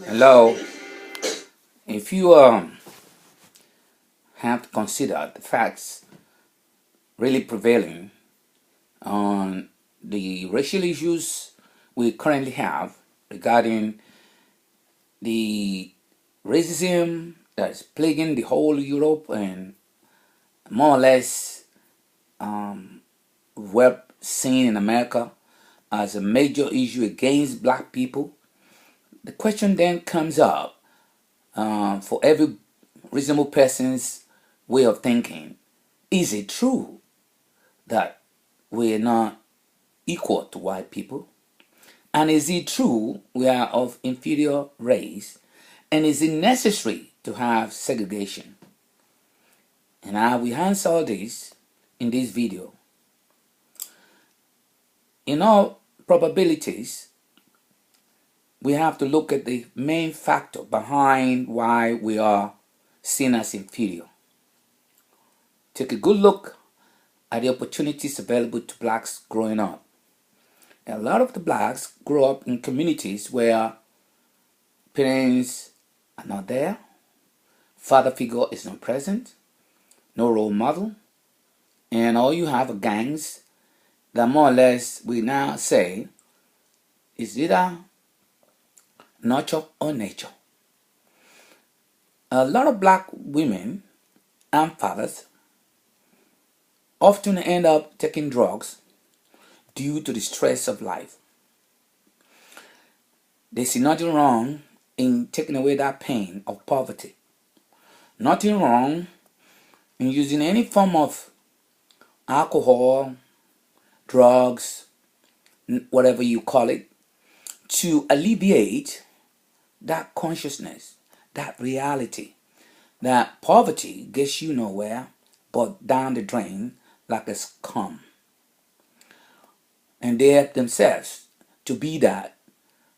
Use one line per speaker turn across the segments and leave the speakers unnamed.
Hello. If you have to consider the facts really prevailing on the racial issues we currently have regarding the racism that's plaguing the whole Europe and more or less we're seen in America as a major issue against black people, the question then comes up for every reasonable person's way of thinking. Is it true that we're not equal to white people? And is it true we are of inferior race? And is it necessary to have segregation? And I will answer all this in this video. In all probabilities, we have to look at the main factor behind why we are seen as inferior. Take a good look at the opportunities available to blacks growing up. A lot of the blacks grow up in communities where parents are not there, father figure is not present, no role model, and all you have are gangs that more or less we now say is either nurture or nature. A lot of black women and fathers often end up taking drugs due to the stress of life. They see nothing wrong in taking away that pain of poverty. Nothing wrong in using any form of alcohol, drugs, whatever you call it, to alleviate that consciousness, that reality, that poverty gets you nowhere but down the drain like a scum. And they help themselves to be that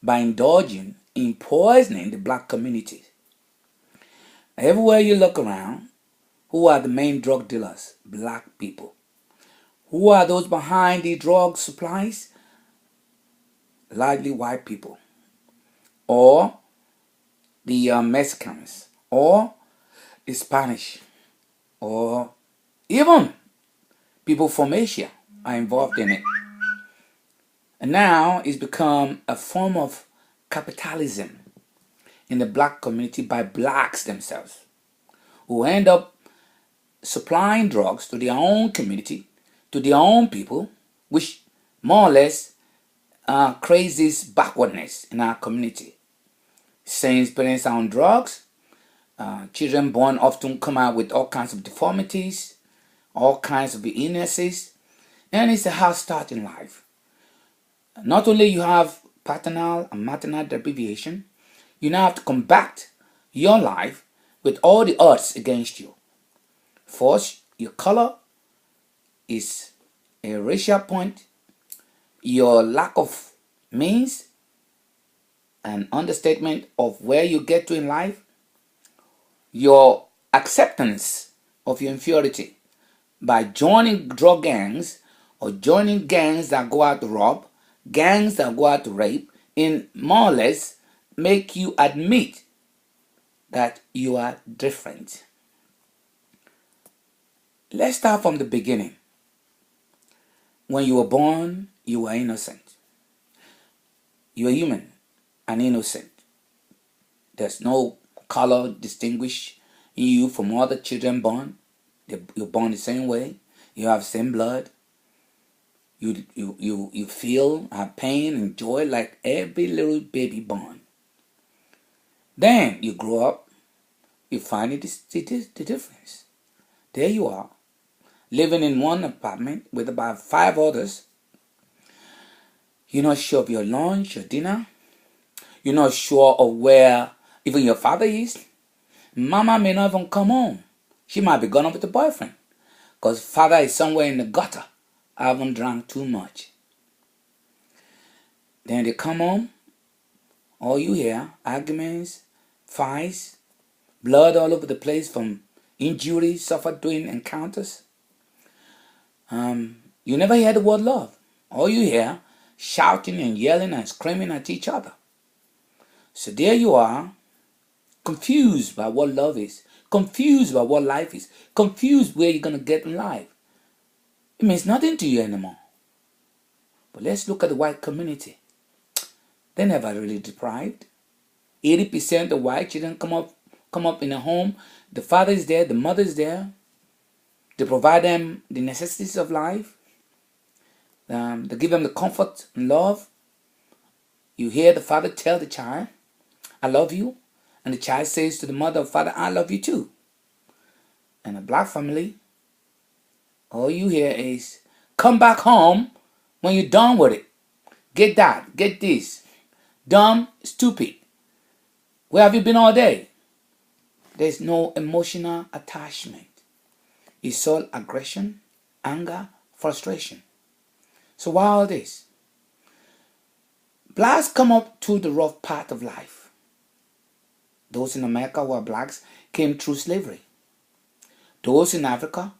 by indulging in poisoning the black community. Everywhere you look around, who are the main drug dealers? Black people. Who are those behind the drug supplies? Largely white people. Or the Mexicans. Or the Spanish. Or even people from Asia are involved in it. And now it's become a form of capitalism in the black community by blacks themselves, who end up supplying drugs to their own community, to their own people, which more or less creates this backwardness in our community. Since parents are on drugs, children born often come out with all kinds of deformities, all kinds of illnesses, and it's a hard start in life. Not only you have paternal and maternal deprivation, you now have to combat your life with all the odds against you. First, your color is a racial point. Your lack of means, an understatement of where you get to in life. Your acceptance of your inferiority by joining drug gangs or joining gangs that go out to rob, gangs that go out to rape, in more or less make you admit that you are different. Let's start from the beginning. When you were born, you were innocent. You are human and innocent. There's no color distinguish you from other children born. You're born the same way. You have the same blood. You feel pain and joy like every little baby born. Then you grow up, you find the difference. There you are, living in one apartment with about 5 others. You're not sure of your lunch, your dinner. You're not sure of where even your father is. Mama may not even come home. She might be gone up with a boyfriend because father is somewhere in the gutter. I haven't drank too much. Then they come home. All you hear, arguments, fights, blood all over the place from injuries suffered during encounters. You never hear the word love. All you hear, shouting and yelling and screaming at each other. So there you are, confused by what love is, confused by what life is, confused where you're going to get in life. It means nothing to you anymore. But let's look at the white community. They're never really deprived. 80% of white children come up in a home. The father is there, the mother is there. They provide them the necessities of life. They give them the comfort and love. You hear the father tell the child, I love you. And the child says to the mother or father, I love you too. In a black family, all you hear is, come back home when you're done with it. Get that, get this. Dumb, stupid. Where have you been all day? There's no emotional attachment. It's all aggression, anger, frustration. So why all this? Blacks come up through the rough path of life. Those in America who are blacks came through slavery. Those in Africa,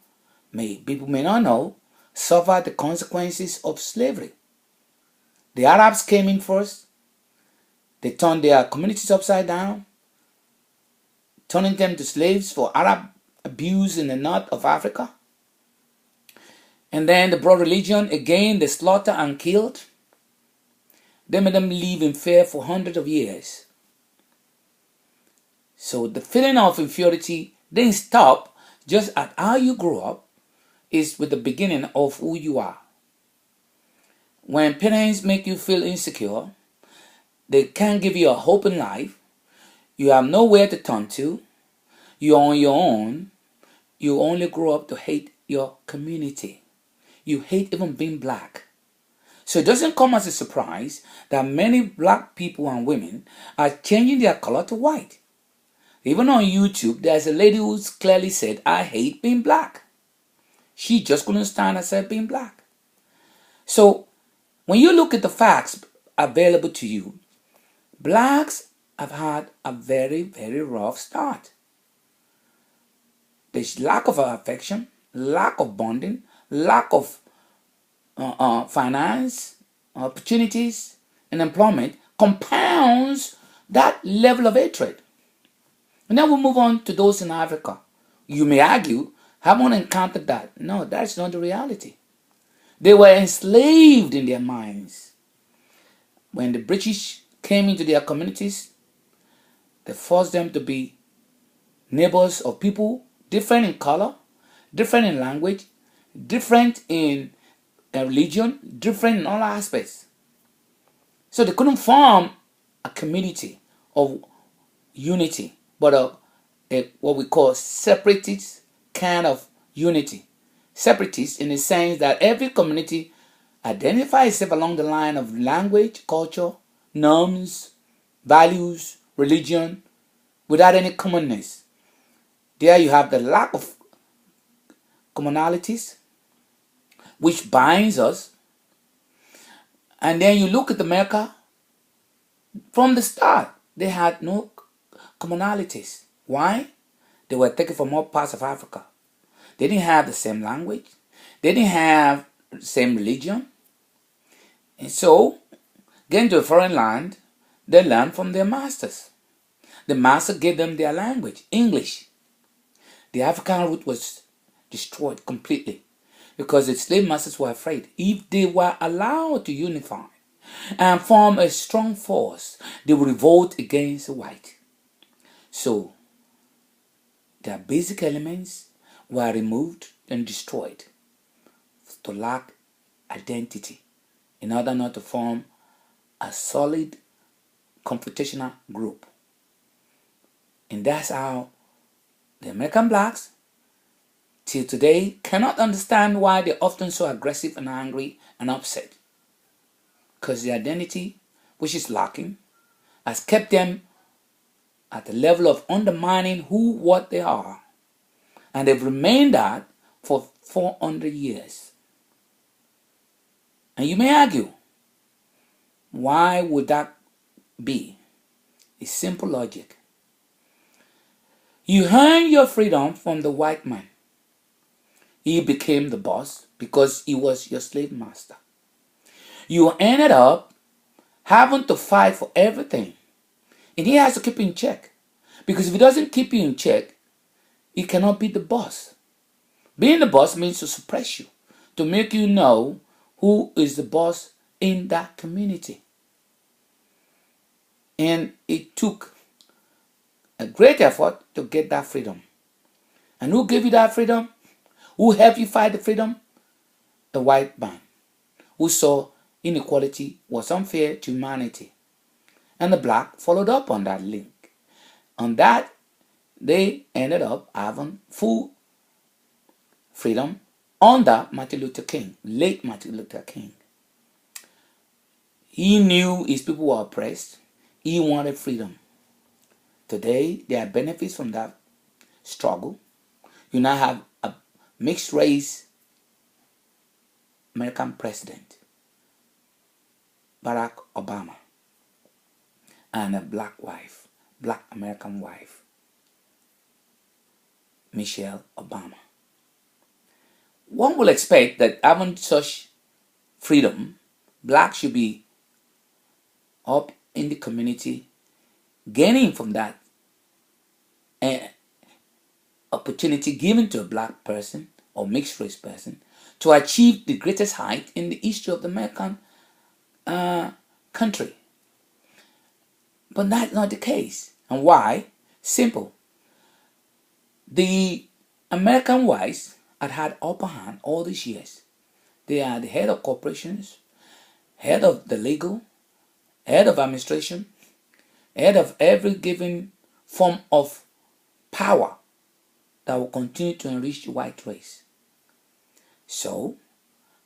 people may not know, suffered the consequences of slavery. The Arabs came in first. They turned their communities upside down, turning them to slaves for Arab abuse in the north of Africa. And then they brought religion. Again, they slaughtered and killed. They made them live in fear for hundreds of years. So the feeling of inferiority didn't stop just at how you grew up. It's with the beginning of who you are. When parents make you feel insecure, they can't give you a hope in life, you have nowhere to turn to, you're on your own, you only grow up to hate your community. You hate even being black. So it doesn't come as a surprise that many black people and women are changing their color to white. Even on YouTube, there's a lady who's clearly said, I hate being black. She just couldn't stand herself being black. So when you look at the facts available to you, blacks have had a very, very rough start. There's lack of affection, lack of bonding, lack of finance, opportunities, and employment compounds that level of hatred. And then we'll move on to those in Africa. You may argue, haven't encountered that. No, that's not the reality. They were enslaved in their minds. When the British came into their communities, they forced them to be neighbors of people different in color, different in language, different in religion, different in all aspects. So they couldn't form a community of unity, but what we call separatist kind of unity. Separatist in the sense that every community identifies itself along the line of language, culture, norms, values, religion, without any commonness. There you have the lack of commonalities, which binds us. And then you look at America, from the start, they had no commonalities. Why? They were taken from all parts of Africa. They didn't have the same language. They didn't have the same religion. And so, getting to a foreign land, they learned from their masters. The master gave them their language, English. The African root was destroyed completely because the slave masters were afraid. If they were allowed to unify and form a strong force, they would revolt against the white. So, their basic elements were removed and destroyed to lack identity in order not to form a solid confrontational group. And that's how the American blacks till today cannot understand why they're often so aggressive and angry and upset. Because the identity, which is lacking, has kept them at the level of undermining what they are. And they've remained that for 400 years. And you may argue, why would that be? It's simple logic. You earned your freedom from the white man. He became the boss because he was your slave master. You ended up having to fight for everything. And he has to keep you in check. Because if he doesn't keep you in check, he cannot be the boss. Being the boss means to suppress you, to make you know who is the boss in that community. And it took a great effort to get that freedom. And who gave you that freedom? Who helped you fight the freedom? The white man, who saw inequality was unfair to humanity. And the black followed up on that link. On that, they ended up having full freedom under Martin Luther King, late Martin Luther King. He knew his people were oppressed. He wanted freedom. Today, there are benefits from that struggle. You now have a mixed race American president, Barack Obama, and a black American wife, Michelle Obama. One will expect that having such freedom, blacks should be up in the community, gaining from that opportunity given to a black person or mixed race person to achieve the greatest height in the history of the American country. But that's not the case. And why? Simple. The American whites had upper hand all these years. They are the head of corporations, head of the legal, head of administration, head of every given form of power that will continue to enrich the white race. So,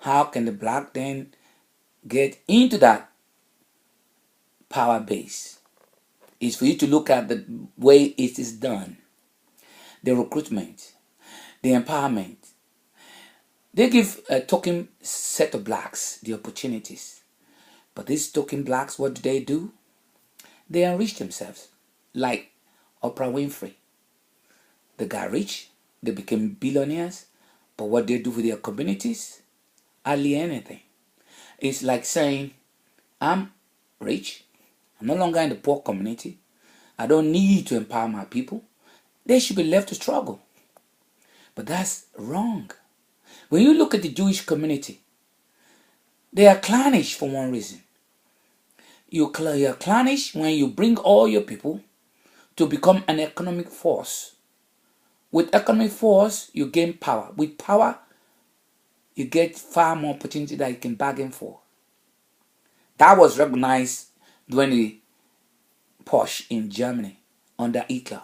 how can the black then get into that power base? It's for you to look at the way it is done. The recruitment, the empowerment. They give a token set of blacks the opportunities. But these token blacks, what do? They enrich themselves. Like Oprah Winfrey. They got rich. They became billionaires. But what they do with their communities? Hardly anything. It's like saying, I'm rich. I'm no longer in the poor community. I don't need to empower my people. They should be left to struggle. But that's wrong. When you look at the Jewish community, they are clannish for one reason. You're clannish when you bring all your people to become an economic force. With economic force, you gain power. With power, you get far more opportunity that you can bargain for. That was recognized during the push in Germany under Hitler.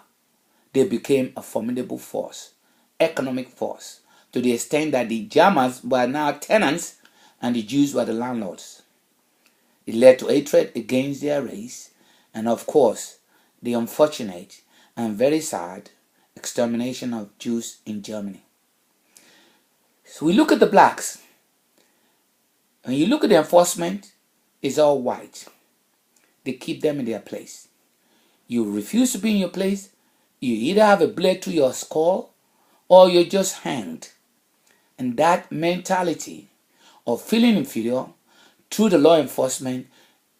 They became a formidable force, economic force, to the extent that the Germans were now tenants and the Jews were the landlords. It led to hatred against their race and, of course, the unfortunate and very sad extermination of Jews in Germany. So we look at the blacks. When you look at the enforcement, it's all white. They keep them in their place. You refuse to be in your place, you either have a blade through your skull or you're just hanged. And that mentality of feeling inferior through the law enforcement,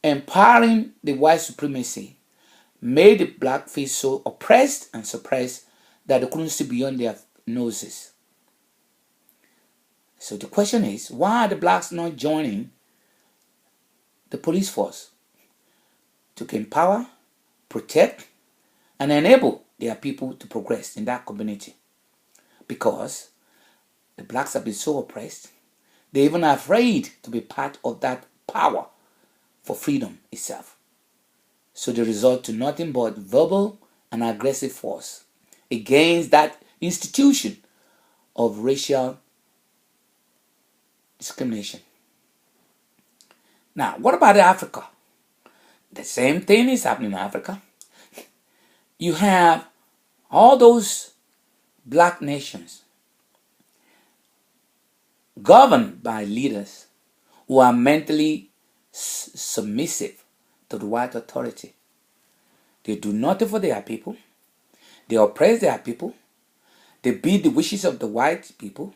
empowering the white supremacy, made the black feel so oppressed and suppressed that they couldn't see beyond their noses. So the question is, why are the blacks not joining the police force to empower, protect, and enable their people to progress in that community? Because the blacks have been so oppressed, they're even afraid to be part of that power for freedom itself. So they resort to nothing but verbal and aggressive force against that institution of racial discrimination. Now, what about Africa? The same thing is happening in Africa. You have all those black nations governed by leaders who are mentally submissive to the white authority. They do nothing for their people. They oppress their people. They beat the wishes of the white people.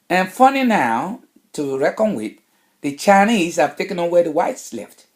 And funny now, to reckon with, the Chinese have taken on where the whites left.